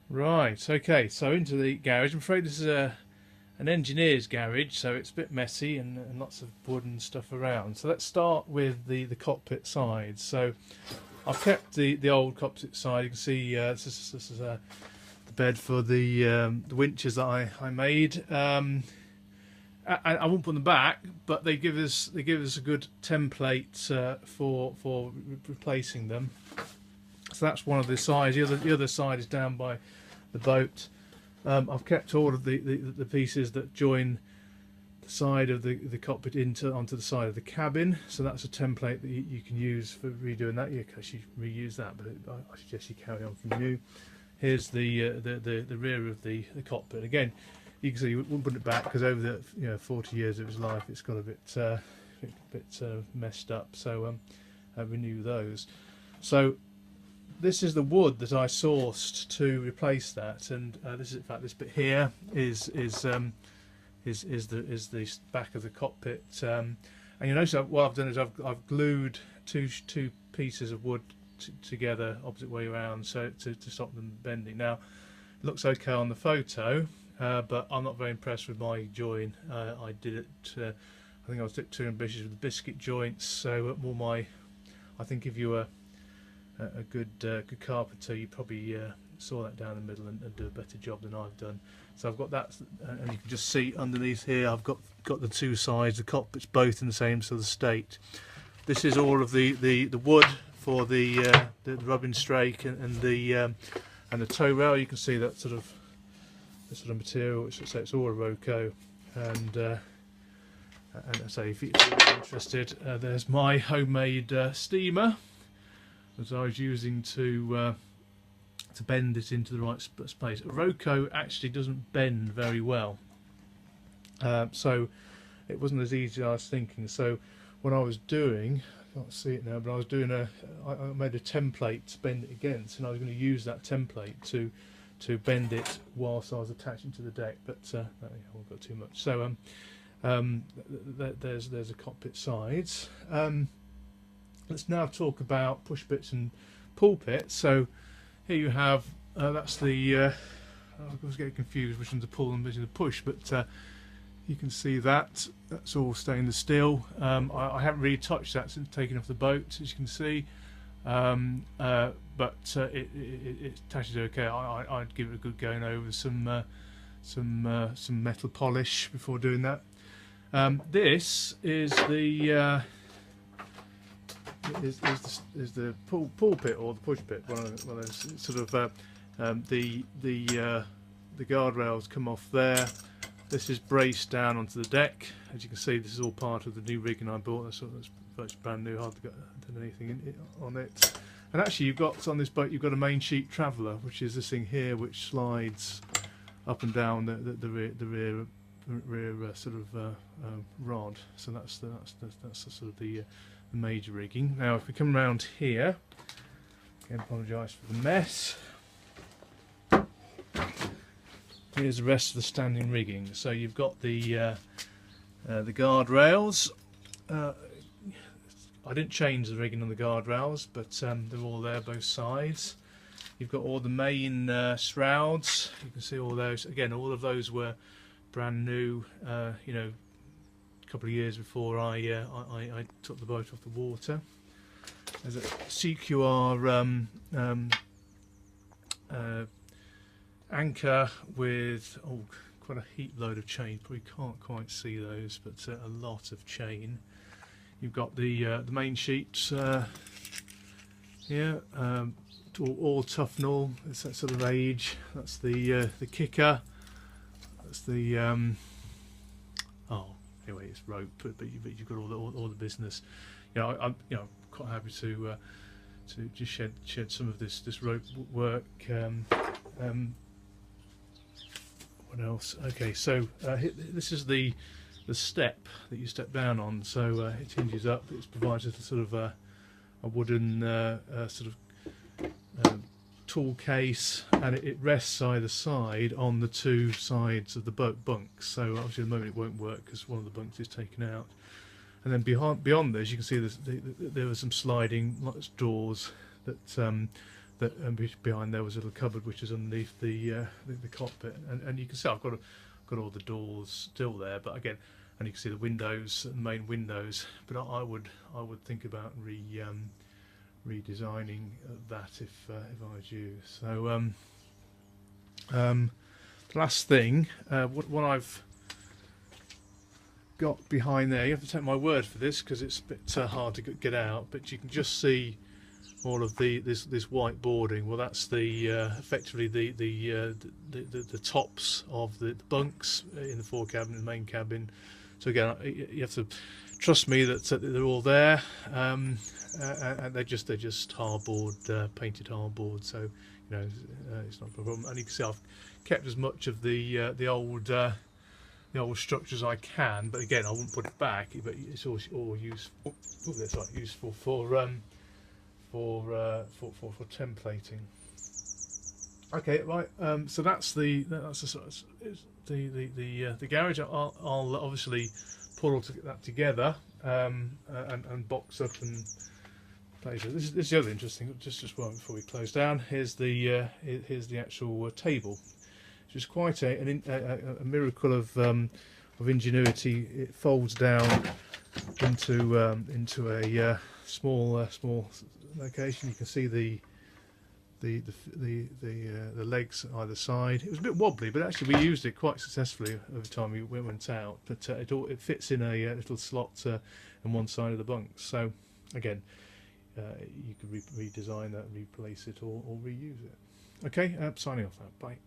Right, okay, so into the garage. I'm afraid this is an engineer's garage, so it's a bit messy and lots of wood and stuff around. So let's start with the cockpit side. So I've kept the old cockpit side. You can see this is the bed for the winches that I made. I won't put them back, but they give us a good template for replacing them. So that's one of the sides. The other side is down by the boat. I've kept all of the pieces that join the side of the cockpit onto the side of the cabin. So that's a template that you can use for redoing that. You can actually reuse that, but I suggest you carry on from new. Here's the rear of the cockpit. Again, you can see you wouldn't put it back because over the 40 years of its life, it's got a bit messed up. So renew those. So this is the wood that I sourced to replace that, and this is in fact this bit here is the back of the cockpit. And you notice what I've done is I've glued two pieces of wood together opposite way around, so to stop them bending. Now it looks okay on the photo, but I'm not very impressed with my join. I did it. I think I was a bit too ambitious with the biscuit joints. So I think if you were a good carpenter, you probably saw that down the middle and do a better job than I've done. So I've got that, and you can just see underneath here I've got the two sides. The cockpit's both in the same sort of state. This is all of the wood for the rubbing strake and the tow rail. You can see that sort of material. It's all a Roco, and I say if you're interested, there's my homemade steamer that I was using to bend it into the right space. Roco actually doesn't bend very well, so it wasn't as easy as I was thinking. So what I was doing, I can't see it now, but I made a template to bend it against, and I was going to use that template to bend it whilst I was attaching to the deck, but I won't go too much. So there's the cockpit sides. Let's now talk about push bits and pull bits. So here you have that's the I was getting confused which one's the pull and which is the push, but you can see that's all stainless steel. I haven't really touched that since taking off the boat, as you can see, but it attaches okay. I'd give it a good going over some metal polish before doing that. This is the is the pulpit or the push bit. One of those sort of the guardrails come off there. This is braced down onto the deck. As you can see, this is all part of the new rigging I bought. That's virtually brand new. Hardly got anything on it. And actually, you've got on this boat, you've got a main sheet traveller, which is this thing here, which slides up and down the rear sort of rod. So that's the sort of the major rigging. Now, if we come around here, again, apologise for the mess. Here's the rest of the standing rigging. So you've got the guardrails. I didn't change the rigging on the guardrails, but they're all there, both sides. You've got all the main shrouds. You can see all those. Again, all of those were brand new. You know, a couple of years before I took the boat off the water. There's a CQR anchor with quite a heap load of chain. Probably can't quite see those, but a lot of chain. You've got the main sheets here, all Tufnell. It's that sort of age. That's the kicker. That's the anyway, it's rope, but you've got all the business. You know, I'm quite happy to just shed some of this rope work. What else? Okay, so this is the step that you step down on. So it hinges up. It provides a sort of a wooden sort of tool case, and it rests either side on the two sides of the boat bunks. So obviously at the moment it won't work because one of the bunks is taken out. And then beyond this, you can see there were some sliding doors that and behind there was a little cupboard which is underneath the cockpit, and you can see I've got all the doors still there, but again, and you can see the windows, the main windows. But I would think about redesigning that if I was you. So the last thing, what I've got behind there, you have to take my word for this because it's a bit hard to get out, but you can just see all of this white boarding. Well, that's the effectively the tops of the bunks in the fore cabin and the main cabin. So again, you have to trust me that they're all there, and they're just hardboard, painted hardboard. So it's not a problem. And you can see I've kept as much of the old structure as I can, but again, I wouldn't put it back. But it's all useful. Useful for templating. Okay, right. So that's the garage. I'll obviously put all that together and box up and place it. This is the other interesting. Just one before we close down. Here's the actual table, which is quite a miracle of ingenuity. It folds down into a small location. You can see the legs either side. It was a bit wobbly, but actually we used it quite successfully over the time we went out. But it fits in a little slot on one side of the bunk. So again, you could redesign that, replace it, or reuse it. Okay, signing off now. Bye.